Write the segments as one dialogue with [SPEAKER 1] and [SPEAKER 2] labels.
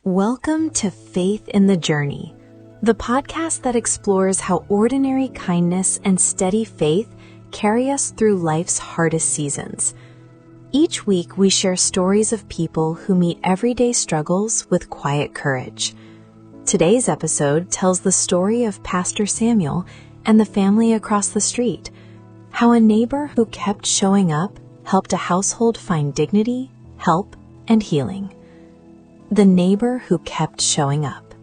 [SPEAKER 1] Welcome to Faith in the Journey, the podcast that explores how ordinary kindness and steady faith carry us through life's hardest seasons. Each week, we share stories of people who meet everyday struggles with quiet courage. Today's episode tells the story of Pastor Samuel and the family across the street, how a neighbor who kept showing up helped a household find dignity, help, and healing. The neighbor who kept showing up.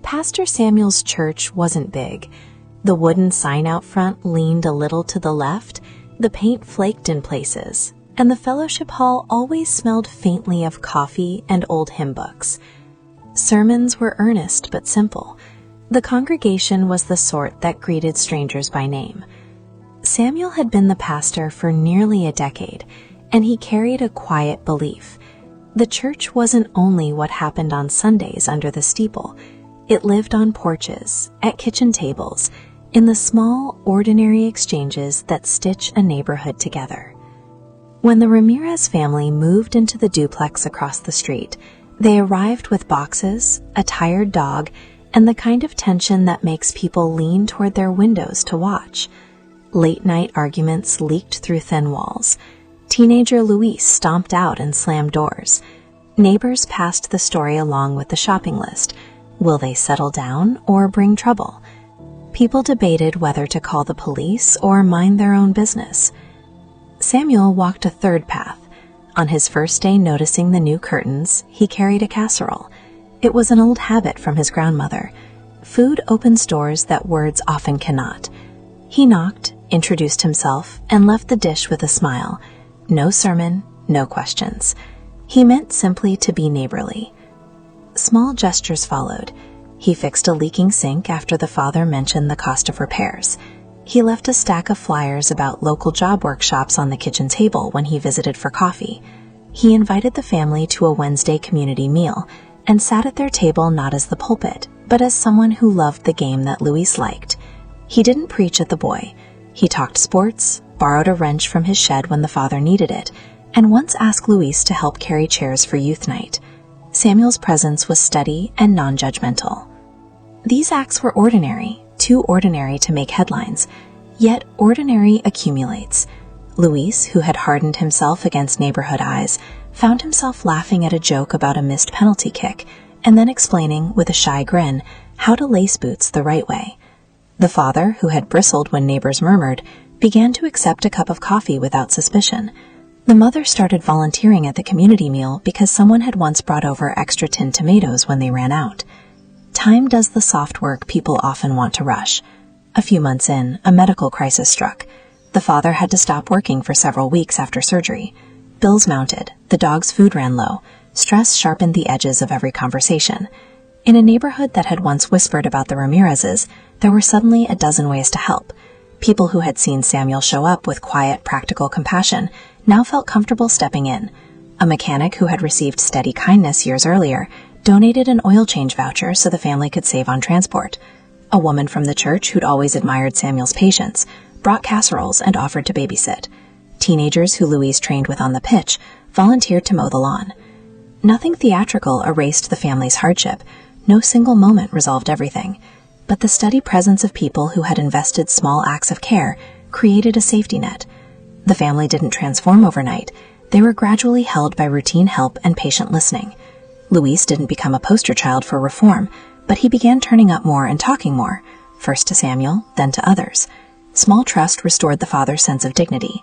[SPEAKER 1] Pastor Samuel's church wasn't big. The wooden sign out front leaned a little to the left, the paint flaked in places, and the fellowship hall always smelled faintly of coffee and old hymn books. Sermons were earnest but simple. The congregation was the sort that greeted strangers by name. Samuel had been the pastor for nearly a decade, and he carried a quiet belief. The church wasn't only what happened on Sundays under the steeple. It lived on porches, at kitchen tables, in the small, ordinary exchanges that stitch a neighborhood together. When the Ramirez family moved into the duplex across the street, they arrived with boxes, a tired dog, and the kind of tension that makes people lean toward their windows to watch. Late-night arguments leaked through thin walls. Teenager Luis stomped out and slammed doors. Neighbors passed the story along with the shopping list. Will they settle down or bring trouble? People debated whether to call the police or mind their own business. Samuel walked a third path. On his first day noticing the new curtains, he carried a casserole. It was an old habit from his grandmother. Food opens doors that words often cannot. He knocked, introduced himself, and left the dish with a smile. No sermon, no questions. He meant simply to be neighborly. Small gestures followed. He fixed a leaking sink after the father mentioned the cost of repairs. He left a stack of flyers about local job workshops on the kitchen table when he visited for coffee. He invited the family to a Wednesday community meal and sat at their table not as the pulpit, but as someone who loved the game that Luis liked. He didn't preach at the boy. He talked sports, borrowed a wrench from his shed when the father needed it, and once asked Luis to help carry chairs for youth night. Samuel's presence was steady and non-judgmental. These acts were ordinary, too ordinary to make headlines, yet ordinary accumulates. Luis, who had hardened himself against neighborhood eyes, found himself laughing at a joke about a missed penalty kick, and then explaining, with a shy grin, how to lace boots the right way. The father, who had bristled when neighbors murmured, began to accept a cup of coffee without suspicion. The mother started volunteering at the community meal because someone had once brought over extra tinned tomatoes when they ran out. Time does the soft work people often want to rush. A few months in, a medical crisis struck. The father had to stop working for several weeks after surgery. Bills mounted. The dog's food ran low. Stress sharpened the edges of every conversation. In a neighborhood that had once whispered about the Ramirezes, there were suddenly a dozen ways to help. People who had seen Samuel show up with quiet, practical compassion now felt comfortable stepping in. A mechanic who had received steady kindness years earlier donated an oil change voucher so the family could save on transport. A woman from the church who'd always admired Samuel's patience brought casseroles and offered to babysit. Teenagers who Luis trained with on the pitch volunteered to mow the lawn. Nothing theatrical erased the family's hardship. No single moment resolved everything. But the steady presence of people who had invested small acts of care created a safety net. The family didn't transform overnight. They were gradually held by routine help and patient listening. Luis didn't become a poster child for reform, but he began turning up more and talking more, first to Samuel, then to others. Small trust restored the father's sense of dignity.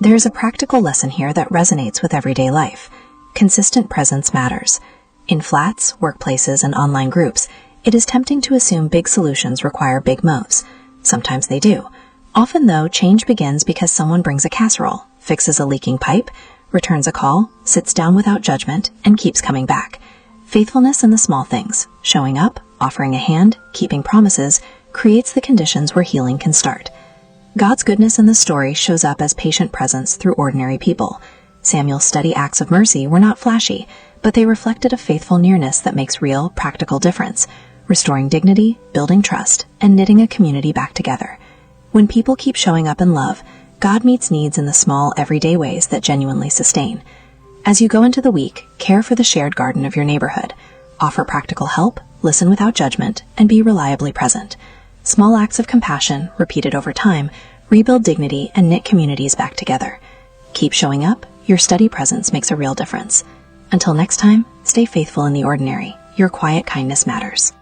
[SPEAKER 1] There is a practical lesson here that resonates with everyday life. Consistent presence matters. In flats, workplaces, and online groups, it is tempting to assume big solutions require big moves. Sometimes they do. Often, though, change begins because someone brings a casserole, fixes a leaking pipe, returns a call, sits down without judgment, and keeps coming back. Faithfulness in the small things, showing up, offering a hand, keeping promises, creates the conditions where healing can start. God's goodness in the story shows up as patient presence through ordinary people. Samuel's steady acts of mercy were not flashy, but they reflected a faithful nearness that makes real, practical difference, restoring dignity, building trust, and knitting a community back together. When people keep showing up in love, God meets needs in the small, everyday ways that genuinely sustain. As you go into the week, care for the shared garden of your neighborhood. Offer practical help, listen without judgment, and be reliably present. Small acts of compassion, repeated over time, rebuild dignity and knit communities back together. Keep showing up. Your steady presence makes a real difference. Until next time, stay faithful in the ordinary. Your quiet kindness matters.